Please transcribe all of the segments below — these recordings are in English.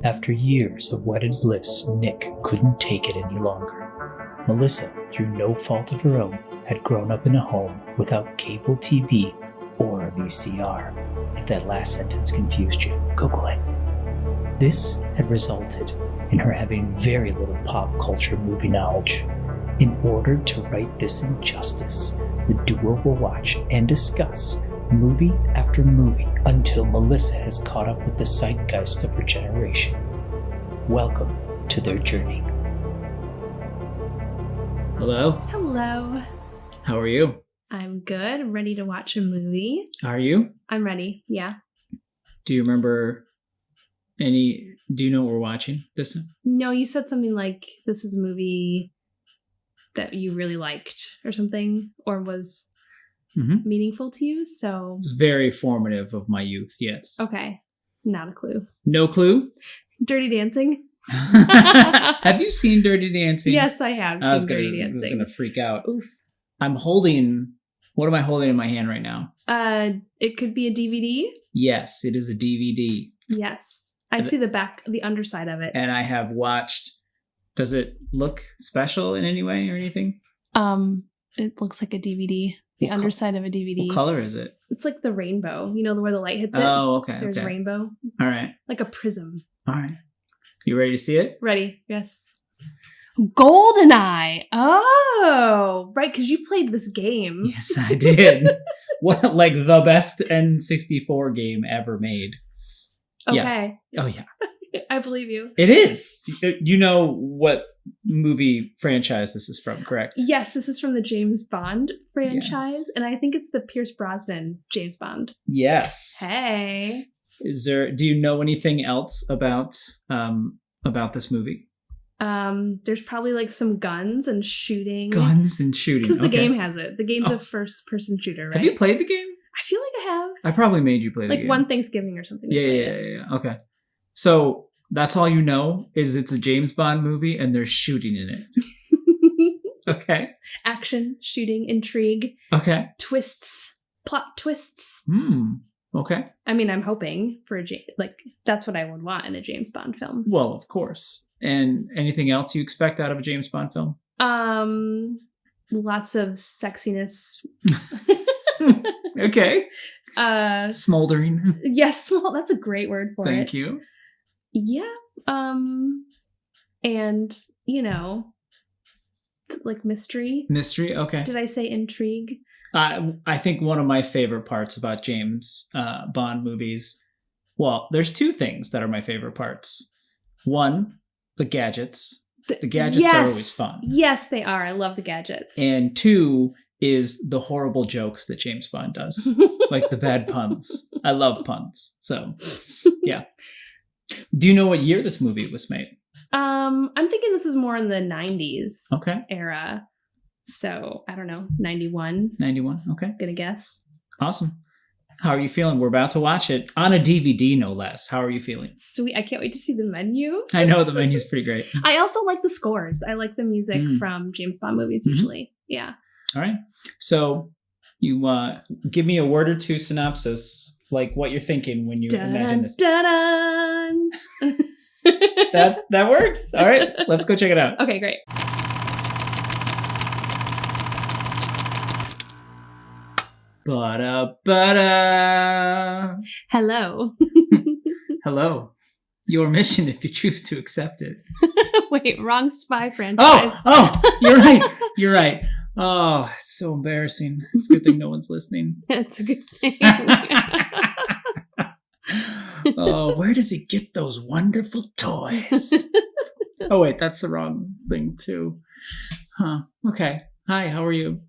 After years of wedded bliss, Nick couldn't take it any longer. Melissa, through no fault of her own, had grown up in a home without cable TV or a VCR. If that last sentence confused you, Google it. This had resulted in her having very little pop culture movie knowledge. In order to right this injustice, the duo will watch and discuss movie after movie until Melissa has caught up with the zeitgeist of her generation. Welcome to their journey. Hello. Hello. How are you? I'm good. I'm ready to watch a movie. Are you? I'm ready. Yeah. Do you remember do you know what we're watching this time? No, you said something like this is a movie that you really liked or something, or was meaningful to you. So it's very formative of my youth. Yes. Okay. Not a clue. No clue? Dirty Dancing. Have you seen Dirty Dancing? Yes, I have seen Dirty Dancing. I was going to freak out. Oof. What am I holding in my hand right now? It could be a DVD. Yes, it is a DVD. Yes. I see the underside of it. And I have watched, does it look special in any way or anything? It looks like a DVD. The underside of a DVD. What color is it? It's like the rainbow. You know where the light hits it? Oh, okay. There's okay. rainbow. All right. Like a prism. All right. You ready to see it? Ready. Yes. GoldenEye. Oh, right. Because you played this game. Yes, I did. What, like the best N64 game ever made. Okay. Yeah. Oh, yeah. I believe you. It is. You know what movie franchise this is from, correct? Yes, this is from the James Bond franchise. Yes. And I think it's the Pierce Brosnan James Bond. Yes. Hey. Do you know anything else about this movie? There's probably like some guns and shooting. Guns and shooting. Because the game has it. The game's a first-person shooter, right? Have you played the game? I feel like I have. I probably made you play the game. Like one Thanksgiving or something. Yeah. Okay. So that's all you know is it's a James Bond movie and there's shooting in it. Okay. Action, shooting, intrigue. Okay. Twists, plot twists. Okay. I mean, I'm hoping for that's what I would want in a James Bond film. Well, of course. And anything else you expect out of a James Bond film? Lots of sexiness. Okay. Smoldering. Yes, that's a great word for it. Thank you. Yeah. And like mystery. Mystery. Okay. Did I say intrigue? I think one of my favorite parts about James Bond movies, well, there's two things that are my favorite parts. One, the gadgets. The gadgets are always fun. Yes, they are. I love the gadgets. And two is the horrible jokes that James Bond does. Like the bad puns. I love puns. So, yeah. Do you know what year this movie was made? I'm thinking this is more in the 90s era. So, I don't know, 91. 91, okay. Gonna guess. Awesome. How are you feeling? We're about to watch it on a DVD, no less. How are you feeling? Sweet. I can't wait to see the menu. I know the menu's pretty great. I also like the scores. I like the music from James Bond movies usually. Yeah. All right. So, you give me a word or two synopsis, like what you're thinking when you imagine this. Dun-dun. That works. All right. Let's go check it out. Okay, great. Ba-da-ba-da. Hello. Hello. Your mission if you choose to accept it. Wait, wrong spy franchise. You're right. Oh, it's so embarrassing. It's a good thing no one's listening. That's a good thing. Oh, where does he get those wonderful toys? Oh, wait, that's the wrong thing too. Huh. Okay. Hi, how are you?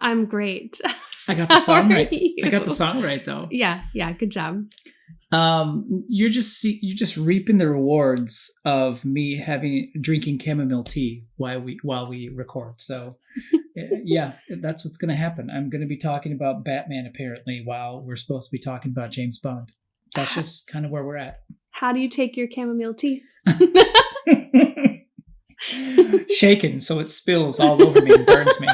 I'm great. I got the song right. You? I got the song right though. Yeah, good job. You're just reaping the rewards of me drinking chamomile tea while we record. So, yeah, that's what's going to happen. I'm going to be talking about Batman apparently while we're supposed to be talking about James Bond. That's just kind of where we're at. How do you take your chamomile tea? Shaken so it spills all over me and burns me.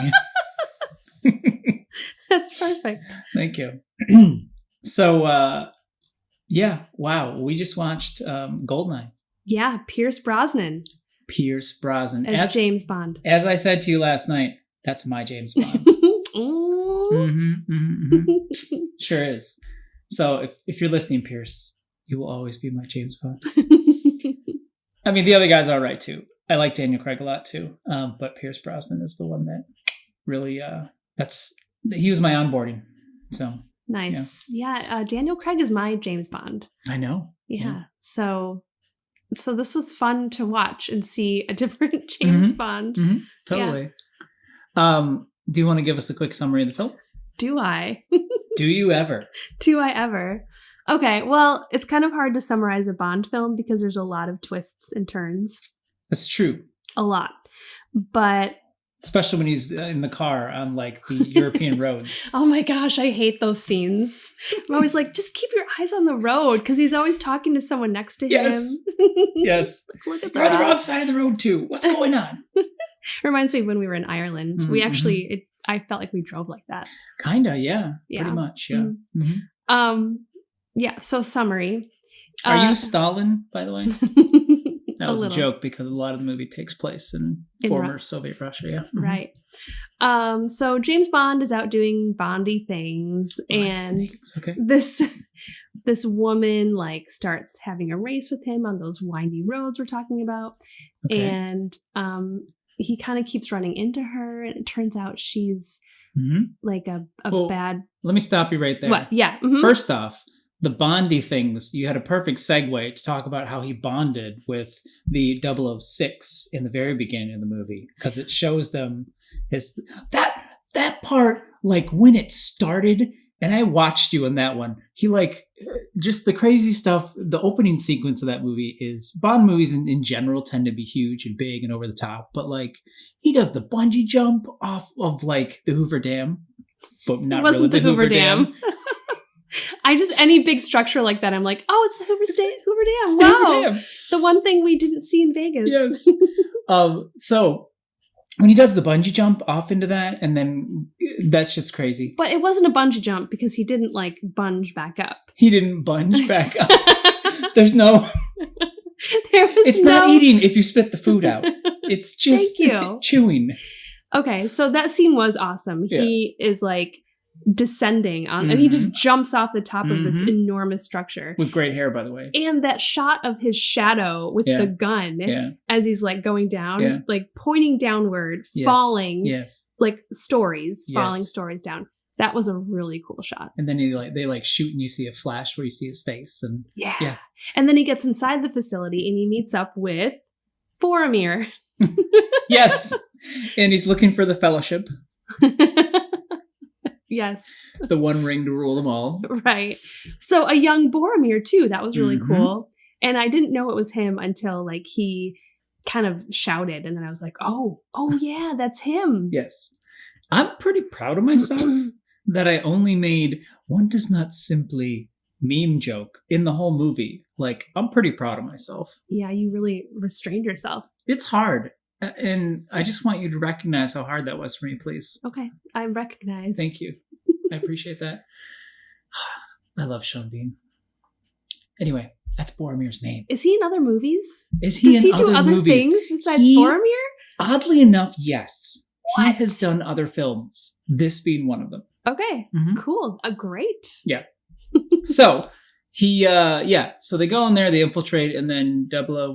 That's perfect. Thank you. So, Yeah. Wow. We just watched GoldenEye. Yeah, Pierce Brosnan Pierce Brosnan. as James Bond. As I said to you last night, that's my James Bond. Sure is. So if you're listening, Pierce, you will always be my James Bond. I mean, the other guys are all right too. I like Daniel Craig a lot too. But Pierce Brosnan is the one that really, he was my onboarding. So nice. Yeah. Daniel Craig is my James Bond. I know. Yeah. So this was fun to watch and see a different James Bond. Mm-hmm. Totally. Yeah. Do you want to give us a quick summary of the film? Do I? Do you ever? Do I ever? Okay, well, it's kind of hard to summarize a Bond film because there's a lot of twists and turns. That's true. A lot. But especially when he's in the car on like the European roads. Oh my gosh, I hate those scenes. I'm always like, just keep your eyes on the road because he's always talking to someone next to him. Yes. Look at You're on the wrong side of the road too. What's going on? Reminds me of when we were in Ireland. We actually, I felt like we drove like that. Kinda, yeah. Pretty much, yeah. Yeah, so summary. Are you Stalin, by the way? That was a joke because a lot of the movie takes place in former Soviet Russia, yeah. Right. So James Bond is out doing Bondy things, and this woman like starts having a race with him on those windy roads we're talking about. Okay. And he kind of keeps running into her, and it turns out she's like a bad... Let me stop you right there. What? Yeah. First off, the Bondy things, you had a perfect segue to talk about how he bonded with the 006 in the very beginning of the movie, because it shows them that part, like when it started, and I watched you in that one, he like, just the crazy stuff, the opening sequence of that movie is, Bond movies in general tend to be huge and big and over the top, but like, he does the bungee jump off of like the Hoover Dam, but not really the Hoover Dam. I just, any big structure like that, I'm like, oh, it's the Hoover Dam. Wow. The one thing we didn't see in Vegas. Yes. So when he does the bungee jump off into that, and then that's just crazy. But it wasn't a bungee jump because he didn't like bunge back up. He didn't bunge back up. There's no... It's not eating if you spit the food out. It's just chewing. Okay, so that scene was awesome. Yeah. He is like descending on, and he just jumps off the top of this enormous structure with great hair, by the way. And that shot of his shadow with the gun as he's like going down, like pointing downward, falling, like stories, falling stories down. That was a really cool shot. And then they shoot, and you see a flash where you see his face, and yeah. And then he gets inside the facility and he meets up with Boromir. Yes, and he's looking for the Fellowship. Yes. The one ring to rule them all. Right. So a young Boromir too. That was really cool. And I didn't know it was him until like he kind of shouted, and then I was like, oh yeah, that's him. Yes. I'm pretty proud of myself that I only made one does not simply meme joke in the whole movie. Like, I'm pretty proud of myself. Yeah, you really restrained yourself. It's hard. And I just want you to recognize how hard that was for me, please. Okay, I recognize. Thank you. I appreciate that. I love Sean Bean. Anyway, that's Boromir's name. Is he in other movies? Does he do other things besides Boromir? Oddly enough, yes. What? He has done other films, this being one of them. Okay, cool. Great. Yeah. So... so they go in there, they infiltrate, and then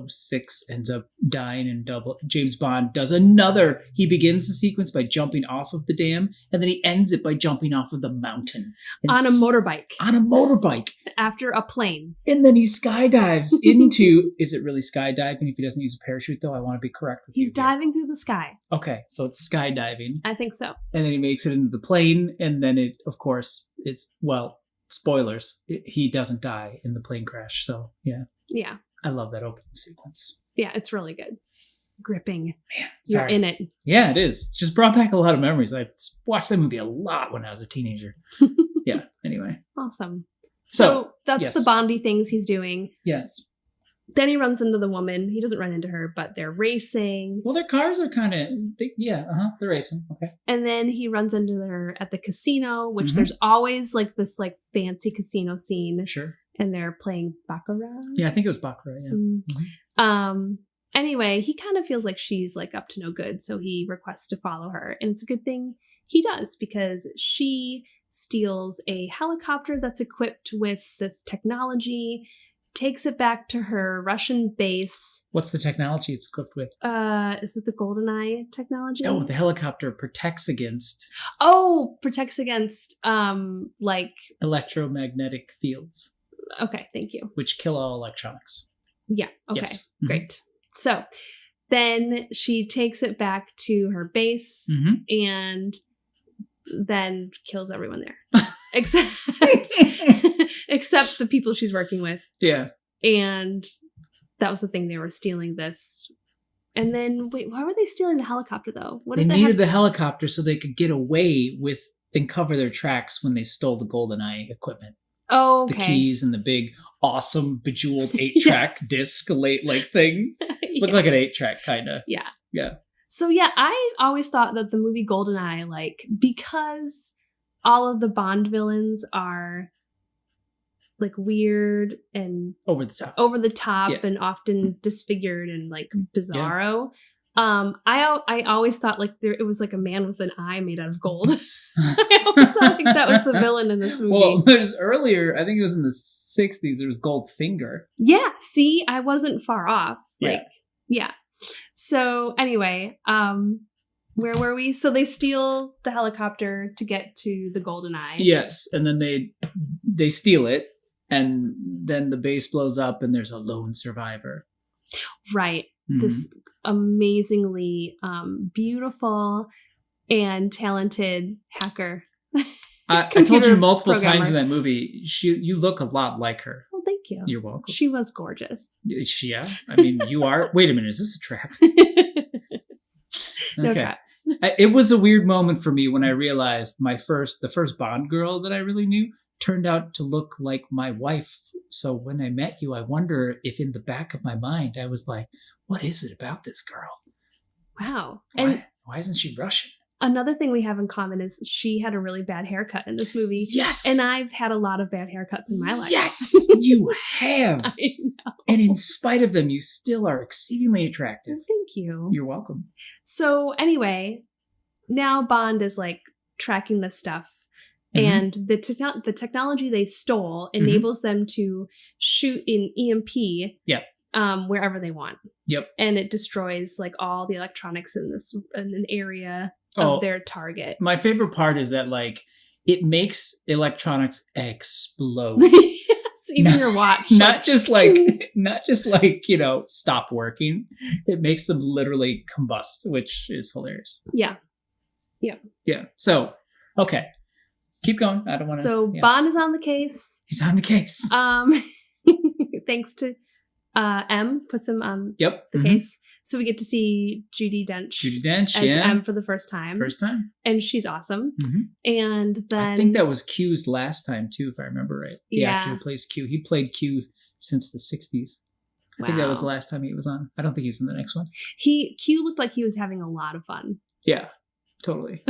006 ends up dying, and James Bond does another. He begins the sequence by jumping off of the dam, and then he ends it by jumping off of the mountain. On a motorbike. On a motorbike. After a plane. And then he skydives into... Is it really skydiving if he doesn't use a parachute, though? I want to be correct with you. He's diving through the sky. Okay, so it's skydiving. I think so. And then he makes it into the plane, and then it, of course, is, well... Spoilers, he doesn't die in the plane crash. So, yeah. Yeah. I love that opening sequence. Yeah, it's really good. Gripping. Man, you're in it. Yeah, it is. Just brought back a lot of memories. I watched that movie a lot when I was a teenager. Yeah, anyway. Awesome. So that's the Bondy things he's doing. Yes. Then he runs into the woman. He doesn't run into her, but they're racing. Well, their cars are kind of, they're racing. Okay. And then he runs into her at the casino, which there's always like this like fancy casino scene. Sure. and they're playing baccarat. Yeah, I think it was baccarat. Yeah. Mm-hmm. Anyway, he kind of feels like she's like up to no good, so he requests to follow her, and it's a good thing he does because she steals a helicopter that's equipped with this technology, takes it back to her Russian base. What's the technology it's equipped with? Is it the GoldenEye technology? No, the helicopter protects against. Oh, protects against like electromagnetic fields. Okay, thank you. Which kill all electronics. Yeah. Okay. Yes. Mm-hmm. Great. So then she takes it back to her base and then kills everyone there. except the people she's working with. Yeah. And that was the thing, they were stealing this. And then wait, why were they stealing the helicopter though? They needed the helicopter so they could get away with and cover their tracks when they stole the GoldenEye equipment. Oh, okay. The keys and the big, awesome, bejeweled 8-track disc like thing. Looked like an 8-track, kind of. Yeah. Yeah. So yeah, I always thought that the movie GoldenEye, like, because all of the Bond villains are like weird and over the top yeah. and often disfigured and like bizarro. Yeah. I always thought like it was like a man with an eye made out of gold. I always thought like that was the villain in this movie. Well, there's earlier, I think it was in the 60s, there was Goldfinger. Yeah, see, I wasn't far off. Yeah. So anyway, where were we? So they steal the helicopter to get to the GoldenEye. Yes, and then they steal it, and then the base blows up, and there's a lone survivor. Right. Mm-hmm. This amazingly beautiful and talented hacker. I told you multiple times in that movie, you look a lot like her. Well, thank you. You're welcome. She was gorgeous. Yeah. I mean, you are. Wait a minute. Is this a trap? No traps. It was a weird moment for me when I realized the first Bond girl that I really knew turned out to look like my wife. So when I met you, I wonder if in the back of my mind, I was like, what is it about this girl? Wow. Why isn't she Russian? Another thing we have in common is she had a really bad haircut in this movie. Yes. And I've had a lot of bad haircuts in my life. Yes, you have. I know. And in spite of them, you still are exceedingly attractive. Well, thank you. You're welcome. So anyway, now Bond is like tracking this stuff. Mm-hmm. And the technology they stole enables them to shoot an EMP. Yep. Wherever they want. Yep. And it destroys like all the electronics in an area of their target. My favorite part is that like it makes electronics explode. Yes, even your watch. Not just like, you know, stop working. It makes them literally combust, which is hilarious. Yeah. Yeah. Yeah. So, okay. Keep going. I don't want to. So Bond is on the case. He's on the case. Thanks to M puts him on the case. So we get to see Judi Dench as M for the first time. And she's awesome. Mm-hmm. And then I think that was Q's last time too, if I remember right. The actor who plays Q. He played Q since the 60s. I think that was the last time he was on. I don't think he was in the next one. Q looked like he was having a lot of fun. Yeah, totally.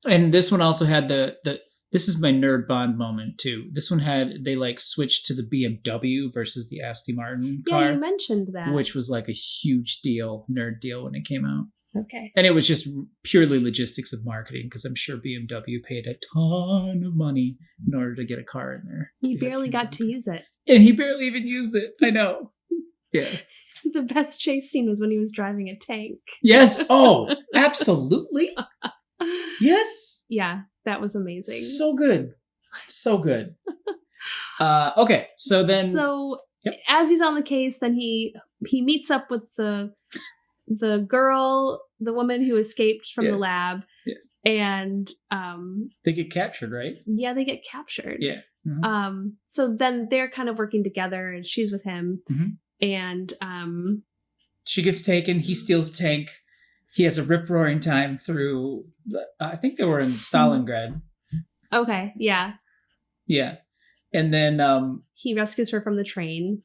And this one also had this is my nerd Bond moment too. This one they like switched to the BMW versus the Aston Martin car. Yeah, you mentioned that. Which was like a huge nerd deal when it came out. Okay. And it was just purely logistics of marketing because I'm sure BMW paid a ton of money in order to get a car in there. He barely got to use it. And he barely even used it. I know. Yeah. The best chase scene was when he was driving a tank. Yes. Oh, absolutely. Yes. Yeah, that was amazing. So good. So good. Okay, so then... So, as he's on the case, then he meets up with the girl, the woman who escaped from the lab. Yes. And... they get captured, right? Yeah, they get captured. Yeah. Mm-hmm. So then they're kind of working together, and she's with him. Mm-hmm. And... she gets taken, he steals a tank. He has a rip-roaring time through... I think they were in Stalingrad. Okay, yeah. Yeah. And then... he rescues her from the train.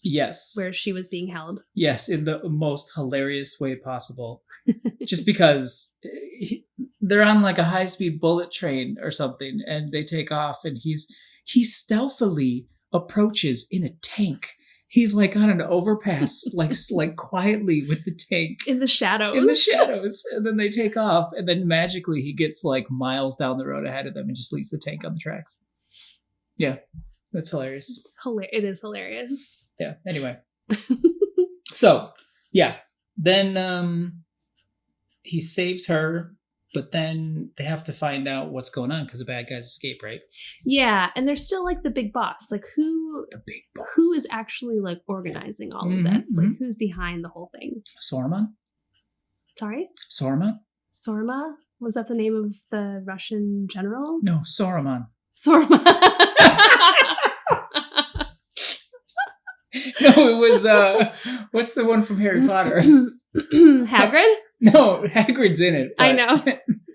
Yes. Where she was being held. Yes, in the most hilarious way possible. Just because they're on like a high-speed bullet train or something, and they take off, and he's stealthily approaches in a tank. He's like on an overpass, like quietly with the tank. In the shadows. And then they take off. And then magically he gets like miles down the road ahead of them and just leaves the tank on the tracks. Yeah. That's hilarious. It is hilarious. Yeah. Anyway. So, yeah. Then he saves her. But then they have to find out what's going on because the bad guys escape, right? Yeah, and they're still like the big boss. Like who is actually like organizing all of this? Like who's behind the whole thing? Saruman? Sorry? Saruman? Sorma? Was that the name of the Russian general? No, Saruman. Sorma. No, it was what's the one from Harry Potter? Hagrid? No, Hagrid's in it. I know.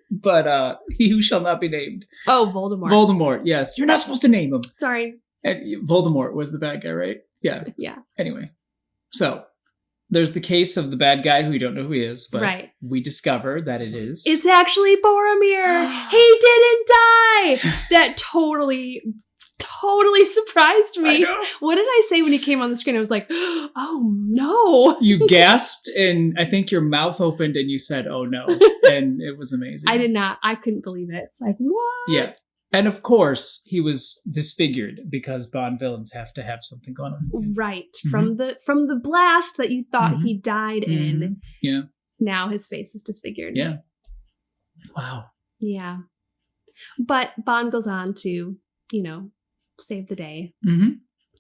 But he who shall not be named. Oh, Voldemort. Voldemort, yes. You're not supposed to name him. Sorry. And Voldemort was the bad guy, right? Yeah. Yeah. Anyway. So, there's the case of the bad guy who you don't know who he is, but right. We discover that it is. It's actually Boromir. He didn't die. That totally surprised me. I know. What did I say when he came on the screen? I was like, oh no. You gasped and I think your mouth opened and you said, oh no. And it was amazing. I did not. I couldn't believe it. It's like, what? Yeah. And of course, he was disfigured because Bond villains have to have something going on. Right. From the blast that you thought he died in. Yeah. Now his face is disfigured. Yeah. Wow. Yeah. But Bond goes on to, save the day.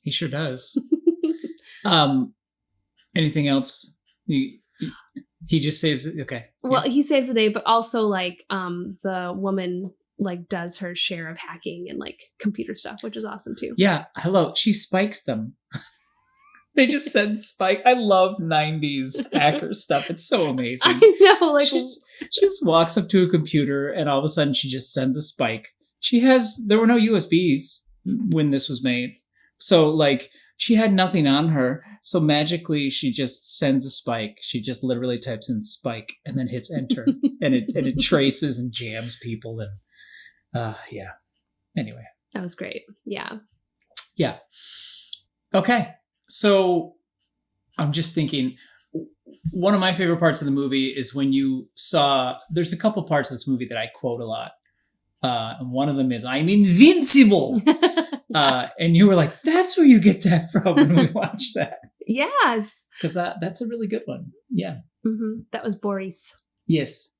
He sure does. Anything else? He just saves it. Okay. Well, he saves the day, but also like the woman like does her share of hacking and like computer stuff, which is awesome too. Yeah. Hello. She spikes them. They just send spike. I love 90s hacker stuff. It's so amazing. I know. Like she just walks up to a computer and all of a sudden she just sends a spike. There were no USBs when this was made. So like she had nothing on her. So magically she just sends a spike. She just literally types in spike and then hits enter and it traces and jams people. And yeah. Anyway. That was great. Yeah. Yeah. Okay. So I'm just thinking one of my favorite parts of the movie is when there's a couple parts of this movie that I quote a lot. And one of them is, I'm invincible. And you were like, that's where you get that from when we watched that. Yes. Because that's a really good one. Yeah. That was Boris. Yes.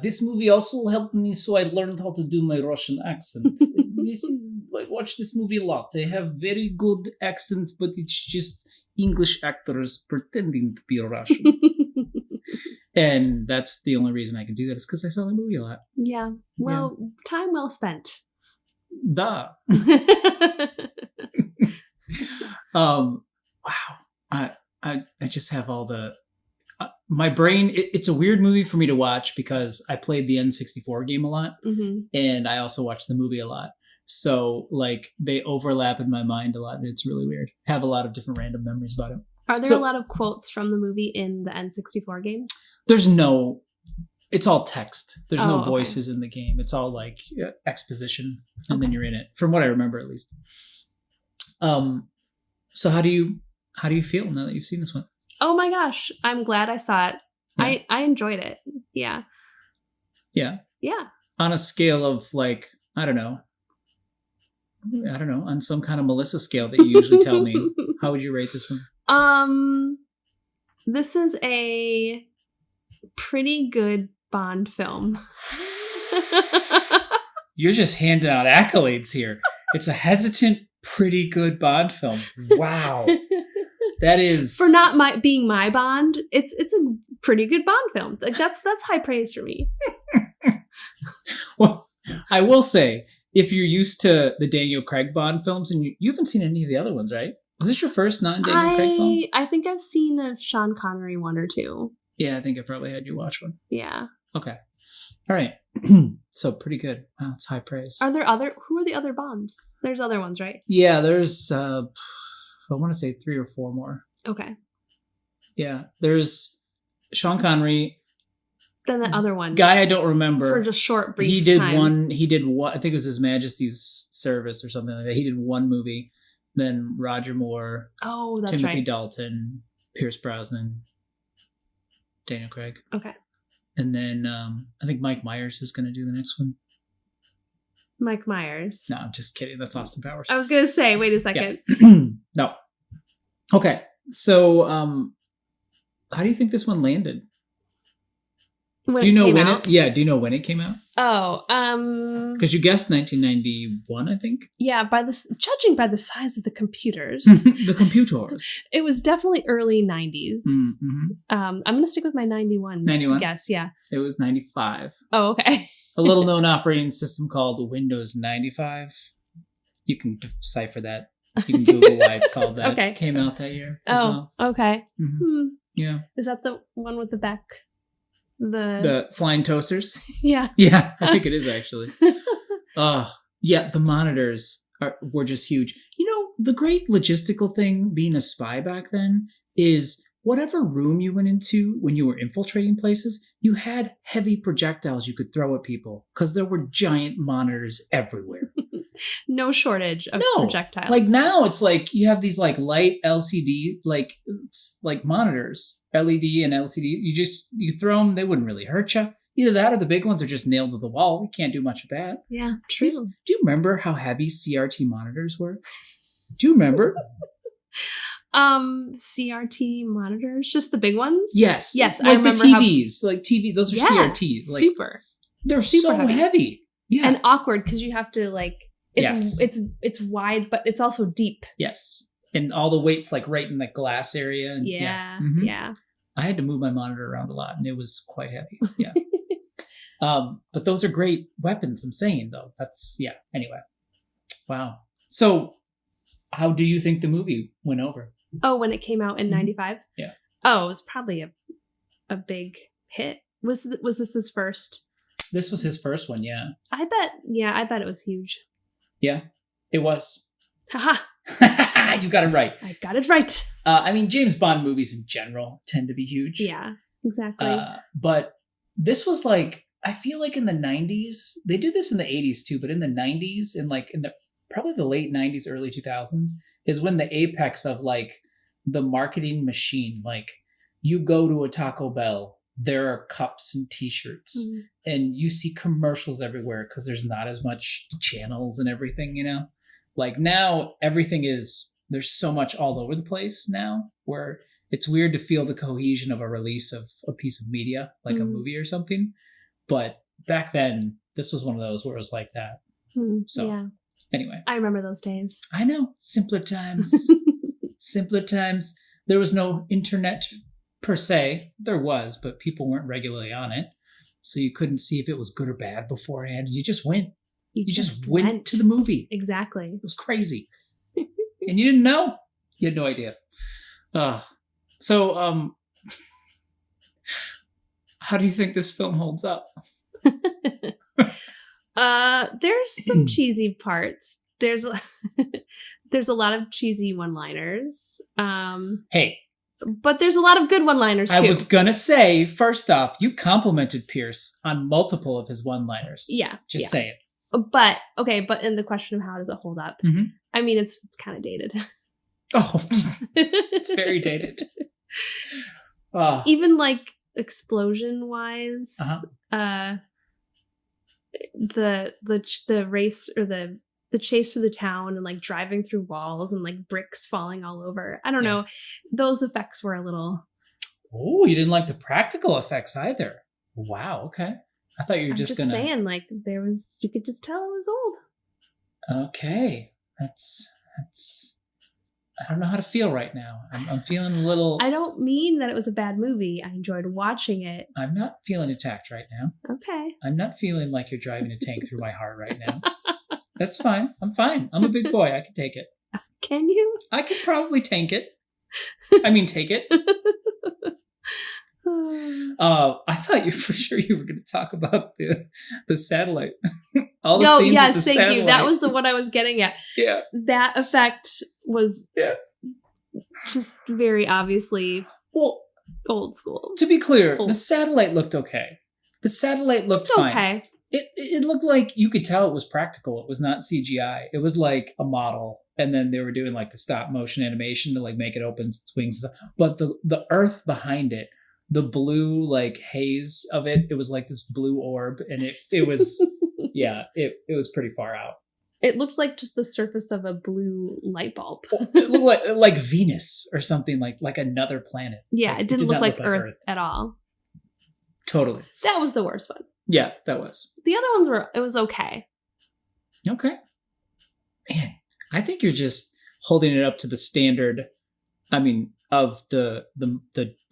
This movie also helped me, so I learned how to do my Russian accent. I watch this movie a lot. They have very good accent, but it's just English actors pretending to be Russian. And that's the only reason I can do that is because I saw the movie a lot. Yeah. Well, time well spent. Duh. Wow. I just have all the my brain. It's a weird movie for me to watch because I played the N64 game a lot, and I also watched the movie a lot. So like they overlap in my mind a lot, and it's really weird. I have a lot of different random memories about it. Are there a lot of quotes from the movie in the N64 game? It's all text. There's no voices in the game. It's all like exposition, and then you're in it. From what I remember, at least. So how do you feel now that you've seen this one? Oh my gosh, I'm glad I saw it. Yeah. I enjoyed it. Yeah. Yeah. Yeah. On a scale of like, I don't know, on some kind of Melissa scale that you usually tell me, how would you rate this one? This is a pretty good Bond film. You're just handing out accolades here. It's a hesitant, pretty good Bond film. Wow. That is for not being my Bond. It's a pretty good Bond film. Like that's high praise for me. Well, I will say, if you're used to the Daniel Craig Bond films, and you haven't seen any of the other ones, right? Was this your first non-Daniel Craig film? I think I've seen a Sean Connery one or two. Yeah, I think I probably had you watch one. Yeah. Okay. All right. So pretty good. Wow, it's high praise. Who are the other Bonds? There's other ones, right? Yeah, there's I want to say 3 or 4 more. Okay. Yeah, there's Sean Connery. Then the other one. Guy I don't remember. For just short, brief He did time. He did one. I think it was His Majesty's Service or something like that. He did one movie. Then Roger Moore. Oh, that's Timothy right. Dalton, Pierce Brosnan, Daniel Craig. Okay. And then I think Mike Myers is going to do the next one. Mike Myers. No, I'm just kidding. That's Austin Powers. I was going to say, wait a second. Yeah. No. Okay. So how do you think this one landed? When do you know when out? it? Yeah. Do you know when it came out? Oh, because you guessed 1991, I think. Yeah, judging by the size of the computers, the computers, it was definitely early 90s. Mm-hmm. I'm gonna stick with my 91. 91. Guess, yeah. It was 95. Oh, okay. A little known operating system called Windows 95. You can decipher that. You can Google why it's called that. Okay. Came out that year. Oh, well. okay. Mm-hmm. Yeah. Is that the one with the back? The flying toasters? Yeah. Yeah, I think it is actually. Yeah, the monitors were just huge. You know, the great logistical thing being a spy back then is whatever room you went into when you were infiltrating places, you had heavy projectiles you could throw at people because there were giant monitors everywhere. No shortage of projectiles. Like now it's like you have these like light LCD like monitors, LED and LCD. You throw them, they wouldn't really hurt you. Either that or the big ones are just nailed to the wall. We can't do much with that. Yeah, true. Do you remember how heavy CRT monitors were? Do you remember? CRT monitors, just the big ones? Yes. Yes, like I remember the TVs. Like TV, those are CRTs. Like, super. They're super so heavy. Yeah. And awkward because you have to like it's wide, but it's also deep. Yes. And all the weight's like right in the glass area. And, yeah. Mm-hmm. Yeah. I had to move my monitor around a lot and it was quite heavy. Yeah. But those are great weapons, I'm saying though. Anyway. Wow. So how do you think the movie went over? Oh, when it came out in 95? Yeah. Oh, it was probably a big hit. Was this his first? This was his first one, yeah. I bet it was huge. Yeah, it was. Haha. You got it right. I got it right. I mean, James Bond movies in general tend to be huge. Yeah, exactly. But this was like, I feel like in the 90s, they did this in the 80s too, but in the 90s and like in the probably the late 90s, early 2000s is when the apex of like the marketing machine, like you go to a Taco Bell, there are cups and t-shirts and you see commercials everywhere because there's not as much channels and everything, you know? Like now there's so much all over the place now where it's weird to feel the cohesion of a release of a piece of media, like a movie or something. But back then, this was one of those where it was like that. So yeah. Anyway. I remember those days. I know. Simpler times. Simpler times. There was no internet per se. There was, but people weren't regularly on it. So you couldn't see if it was good or bad beforehand. You just went. You just went to the movie. Exactly. It was crazy. And you didn't know. You had no idea. So, how do you think this film holds up? There's some cheesy parts. There's a lot of cheesy one-liners. Hey. But there's a lot of good one-liners too. I was gonna say, first off, you complimented Pierce on multiple of his one-liners. Yeah. Just saying. But in the question of how does it hold up? Mm-hmm. I mean, it's kind of dated. Oh, it's very dated. Even like explosion wise, the race or the chase through the town and like driving through walls and like bricks falling all over. I don't know. Those effects were a little. Oh, you didn't like the practical effects either. Wow. Okay. I thought you were just gonna saying like you could just tell it was old. Okay. That's I don't know how to feel right now. I'm feeling a little. I don't mean that it was a bad movie. I enjoyed watching it. I'm not feeling attacked right now. Okay. I'm not feeling like you're driving a tank through my heart right now. That's fine. I'm fine. I'm a big boy. I can take it. Can you? I could probably tank it. I mean, take it. I thought for sure you were going to talk about the satellite. All the scenes with the thank satellite. you. That was the one I was getting at. Yeah. That effect was just very obviously old school. To be clear, the satellite looked okay. The satellite looked fine. Okay. It looked like you could tell it was practical. It was not CGI. It was like a model. And then they were doing like the stop motion animation to like make it open its wings. But the earth behind it, the blue like haze of it, it was like this blue orb. And it was, yeah, it was pretty far out. It looked like just the surface of a blue light bulb. It looked like Venus or something, like another planet. Yeah, like, it didn't look like Earth at all. Totally. That was the worst one. Yeah, that was. The other ones it was okay. Okay. Man, I think you're just holding it up to the standard, I mean, of the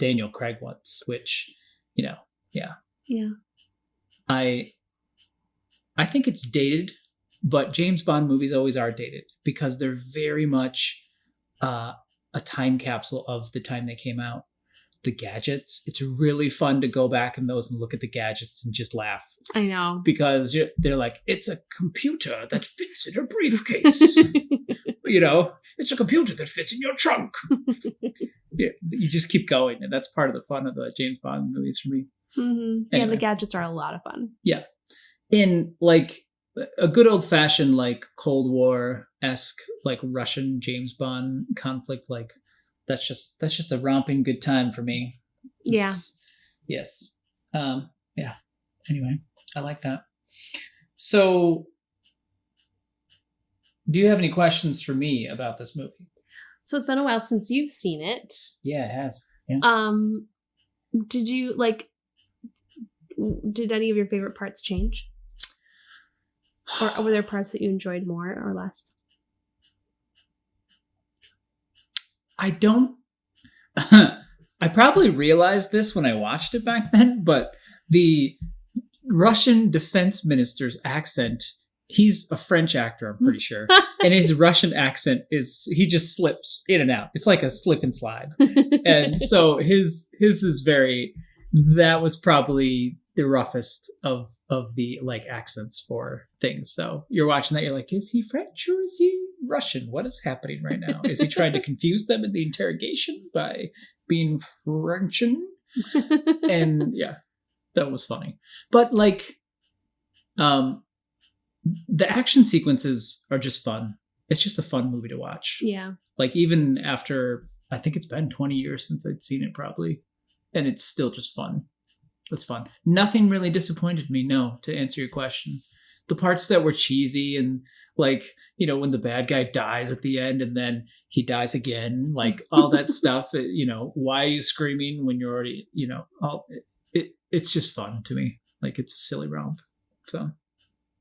Daniel Craig ones, which, yeah. Yeah. I think it's dated, but James Bond movies always are dated because they're very much a time capsule of the time they came out. The gadgets, it's really fun to go back in those and look at the gadgets and just laugh. I know. Because they're like, it's a computer that fits in a briefcase. It's a computer that fits in your trunk. Yeah, you just keep going. And that's part of the fun of the James Bond movies for me. Mm-hmm. Anyway. Yeah, the gadgets are a lot of fun. Yeah. In like a good old fashioned, like Cold War-esque, like Russian James Bond conflict, like that's just a romping good time for me. Yeah. Yes. Yeah. Anyway, I like that. So, do you have any questions for me about this movie? So it's been a while since you've seen it. Yeah, it has. Yeah. Did you did any of your favorite parts change? Or were there parts that you enjoyed more or less? I don't. I probably realized this when I watched it back then, but the Russian defense minister's accent, he's a French actor, I'm pretty sure. And his Russian accent he just slips in and out. It's like a slip and slide. And so his is that was probably the roughest of the like accents for things. So you're watching that, you're like, is he French or is he Russian? What is happening right now? Is he trying to confuse them in the interrogation by being Frenchin? And yeah, that was funny. But like, the action sequences are just fun. It's just a fun movie to watch. Yeah. Like even after, I think it's been 20 years since I'd seen it probably. And it's still just fun. It's fun. Nothing really disappointed me, no, to answer your question. The parts that were cheesy and like, when the bad guy dies at the end and then he dies again, like all that stuff, why are you screaming when you're already, it's just fun to me. Like it's a silly romp. So.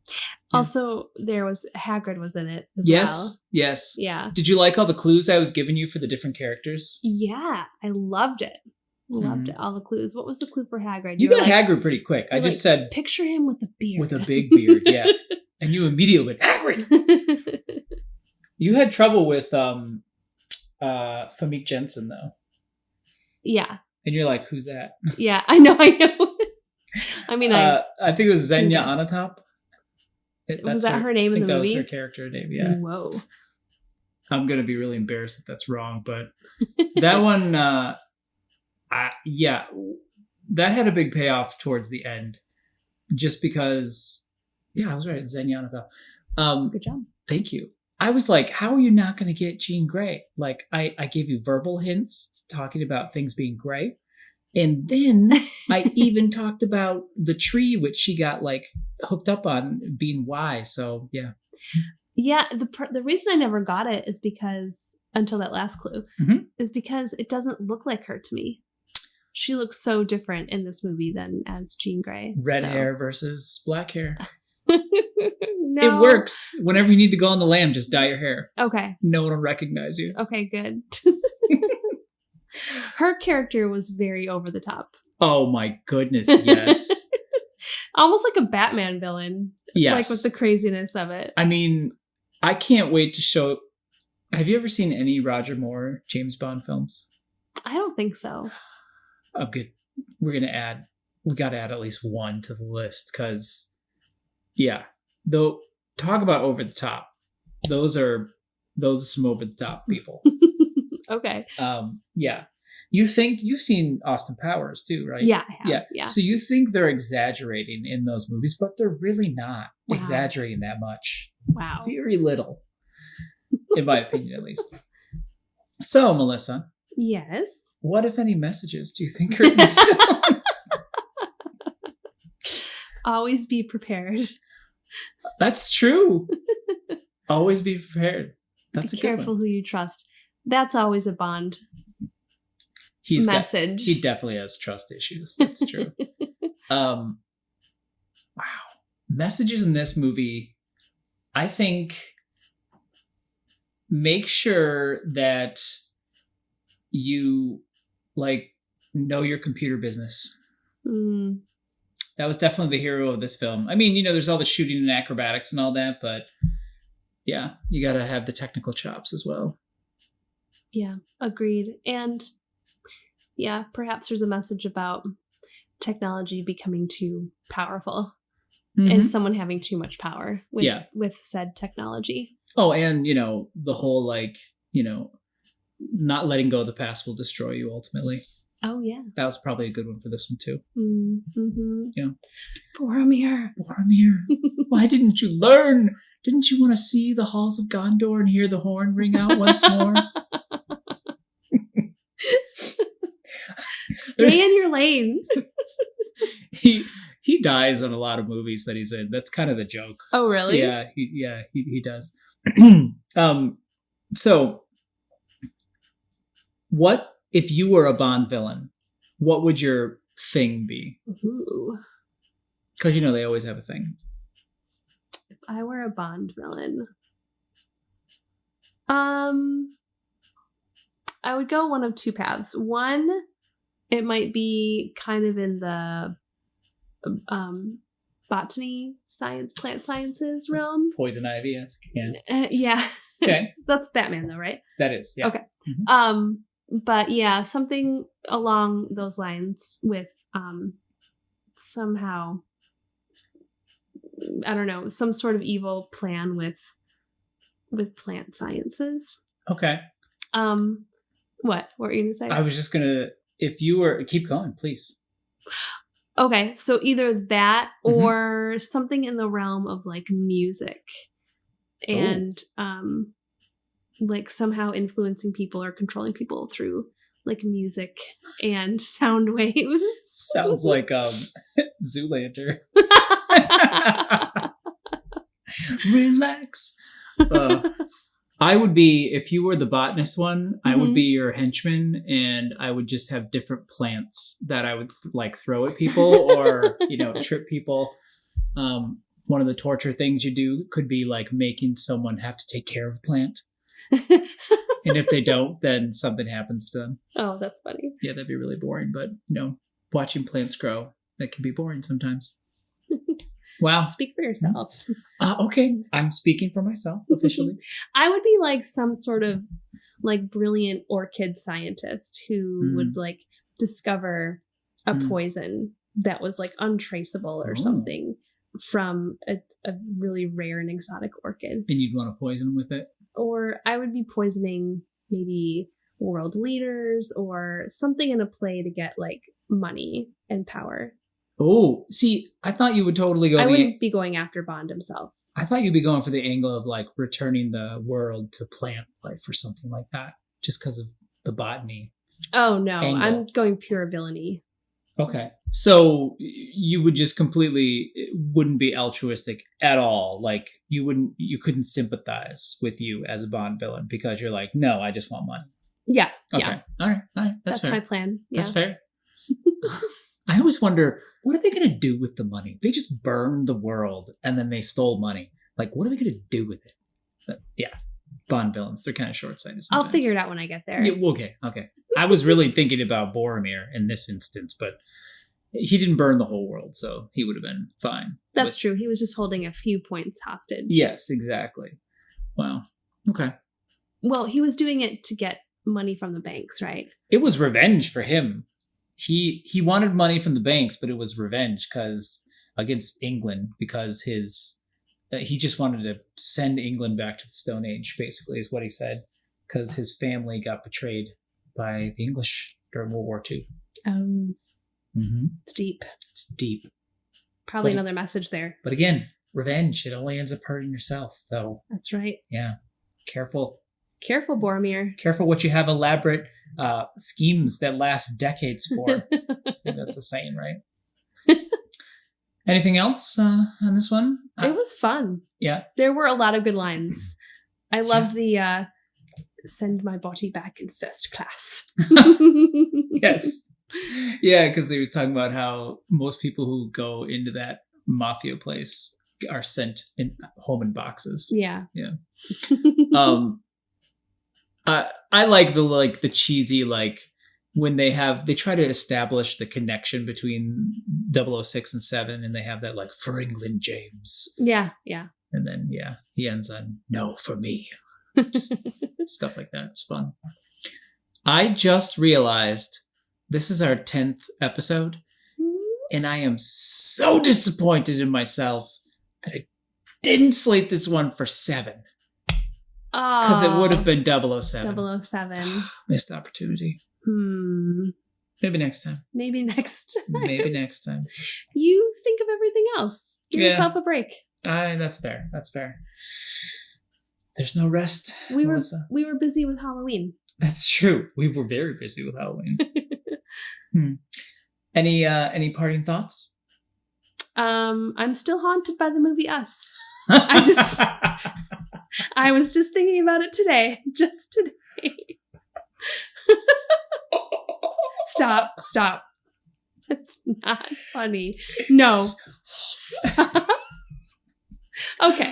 Yeah. Also, Hagrid was in it as well. Yes. Yeah. Did you like all the clues I was giving you for the different characters? Yeah, I loved it. Loved it. All the clues. What was the clue for Hagrid? You got Hagrid pretty quick. I just said... Picture him with a beard. With a big beard, yeah. And you immediately went, Hagrid! You had trouble with Famke Jensen, though. Yeah. And you're like, who's that? Yeah, I know. I mean, I think it was Xenia Onatopp. Was that her name in the movie? I think that was her character name, yeah. Whoa. I'm going to be really embarrassed if that's wrong, but that one... yeah, that had a big payoff towards the end, just because. Yeah, I was right. Xenia Onatopp. Good job. Thank you. I was like, how are you not going to get Jean Grey? Like, I gave you verbal hints talking about things being gray, and then I even talked about the tree which she got like hooked up on being Y. So yeah. Yeah, the reason I never got it is because until that last clue is because it doesn't look like her to me. She looks so different in this movie than as Jean Grey. Red hair versus black hair. No. It works. Whenever you need to go on the lam, just dye your hair. Okay. No one will recognize you. Okay, good. Her character was very over the top. Oh my goodness, yes. Almost like a Batman villain. Yes. Like with the craziness of it. I mean, I can't wait to show... Have you ever seen any Roger Moore James Bond films? I don't think so. Oh, good. We got to add at least one to the list because, yeah, though, talk about over the top. Those are some over the top people. Okay. Yeah. You think you've seen Austin Powers too, right? Yeah, I have. Yeah. So you think they're exaggerating in those movies, but they're really not Wow. exaggerating that much. Wow. Very little, in my opinion, at least. So, Melissa. Yes. What, if any, messages do you think are in this film? Always be prepared. That's true. Always be prepared. That's be a good careful one. who you trust. That's always a Bond message. He definitely has trust issues. That's true. Wow. Messages in this movie, I think, make sure that you know your computer business. That was definitely the hero of this film. I mean, there's all the shooting and acrobatics and all that, but yeah, you got to have the technical chops as well. Yeah, agreed. And yeah, perhaps there's a message about technology becoming too powerful and someone having too much power with said technology. Oh, and, the whole, not letting go of the past will destroy you ultimately. Oh, yeah. That was probably a good one for this one, too. Mm-hmm. Yeah. Boromir. Why didn't you learn? Didn't you want to see the halls of Gondor and hear the horn ring out once more? Stay in your lane. He dies in a lot of movies that he's in. That's kind of the joke. Oh, really? Yeah, he does. So, what if you were a Bond villain? What would your thing be? Ooh. Because they always have a thing. If I were a Bond villain, I would go one of two paths. One, it might be kind of in the botany science, plant sciences realm. Poison ivy-esque. Yeah. Yeah. Okay. That's Batman though, right? That is, yeah. Okay. Mm-hmm. But yeah, something along those lines with somehow, I don't know, some sort of evil plan with plant sciences. Okay. What were you gonna say? I was just gonna, if you were, keep going, please. Okay, so either that or something in the realm of music and somehow influencing people or controlling people through music and sound waves. Sounds like Zoolander. Relax. I would be, if you were the botanist one, I would be your henchman, and I would just have different plants that I would throw at people or trip people. One of the torture things you do could be making someone have to take care of a plant. And if they don't, then something happens to them. Oh, that's funny. Yeah, that'd be really boring. But, watching plants grow, that can be boring sometimes. Wow. Speak for yourself. Okay. I'm speaking for myself officially. I would be some sort of brilliant orchid scientist who would discover a poison that was untraceable or something from a really rare and exotic orchid. And you'd want to poison with it? Or I would be poisoning maybe world leaders or something in a play to get money and power. Oh, see, I thought you would totally go. I wouldn't be going after Bond himself. I thought you'd be going for the angle of returning the world to plant life or something like that, just because of the botany. Oh no, angle. I'm going pure villainy. Okay, so you would just completely wouldn't be altruistic at all. You couldn't sympathize with you as a Bond villain because you're no, I just want money. Yeah. Okay. Yeah. All right. That's fair. My plan. Yeah. That's fair. I always wonder, what are they going to do with the money? They just burned the world and then they stole money. What are they going to do with it? But, yeah. Bond villains, they're kind of short-sighted sometimes. I'll figure it out when I get there. Yeah, okay. I was really thinking about Boromir in this instance, but he didn't burn the whole world, so he would have been fine. That's true. He was just holding a few points hostage. Yes, exactly. Wow. Okay. Well, he was doing it to get money from the banks, right? It was revenge for him. He wanted money from the banks, but it was revenge against England because he just wanted to send England back to the Stone Age, basically, is what he said, because his family got betrayed by the English. during World War II. It's deep. It's deep. Probably another message there. But again, revenge, it only ends up hurting yourself. So that's right. Yeah. Careful. Careful, Boromir. Careful what you have elaborate schemes that last decades for. That's a saying, right? Anything else on this one? It was fun. Yeah. There were a lot of good lines. I loved the send my body back in first class. Yes. Yeah, because they was talking about how most people who go into that mafia place are sent home in boxes. Yeah. Yeah. I like the cheesy, like when they try to establish the connection between 006 and 7, and they have that like for England, James. Yeah, yeah. And then he ends on no for me. Just stuff like that. It's fun. I just realized this is our 10th episode, and I am so disappointed in myself that I didn't slate this one for 7. Because it would have been 007. 007. Missed opportunity. Maybe next time. Maybe next time. You think of everything else. Give yourself a break. That's fair. There's no rest. We were busy with Halloween. That's true. We were very busy with Halloween. Any parting thoughts? I'm still haunted by the movie Us. I was just thinking about it today. Just today. Stop. That's not funny. No. Stop. Okay.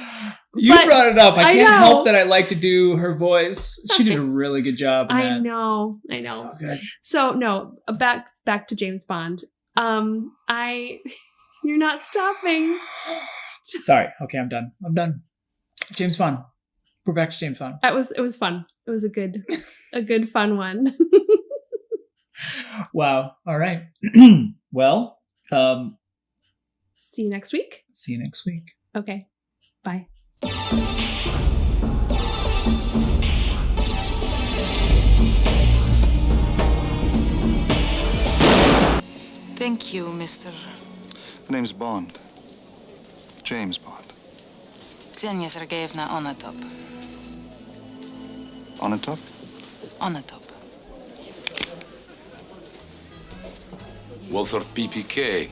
You brought it up. I can't help that I like to do her voice. She did a really good job in that. I know. So good. So no, back to James Bond. You're not stopping. Sorry. Okay, I'm done. James Bond. We're back to James Bond. It was fun. It was a good fun one. Wow. All right. Well, see you next week. Okay. Bye. Thank you, Mr. The name's Bond. James Bond. Ksenia Sergeyevna Onatop. Onatop? Onatop. Walther PPK.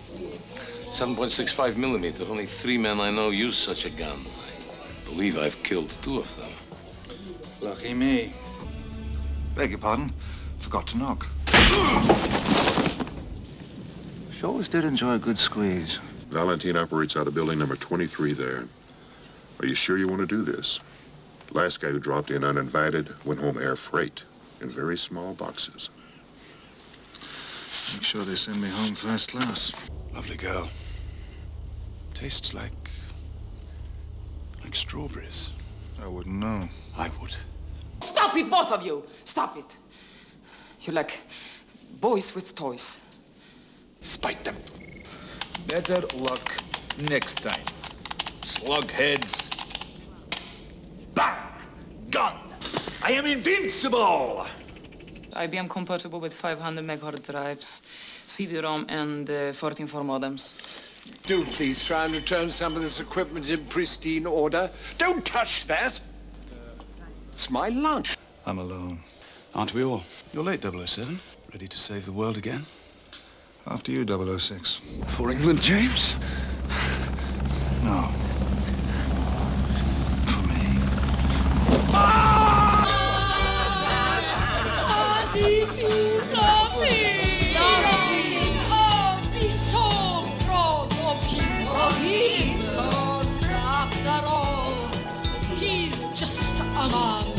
7.65 millimeter. Only 3 men I know use such a gun. I believe I've killed 2 of them. Lucky me. Beg your pardon. Forgot to knock. She always did enjoy a good squeeze. Valentine operates out of building number 23 there. Are you sure you want to do this? Last guy who dropped in uninvited went home air freight in very small boxes. Make sure they send me home first class. Lovely girl. Tastes like strawberries. I wouldn't know. I would. Stop it, both of you! Stop it! You're like boys with toys. Spite them. Better luck next time. Slugheads. Bang! Gun! I am invincible! IBM compatible with 500 meg hard drives, CD-ROM, and 14.4 modems. Do please try and return some of this equipment in pristine order. Don't touch that! It's my lunch. I'm alone. Aren't we all? You're late, 007. Ready to save the world again? After you, 006. For England, James? No. For me. If you love me, oh, be so proud of him. Because after all, he's just a man.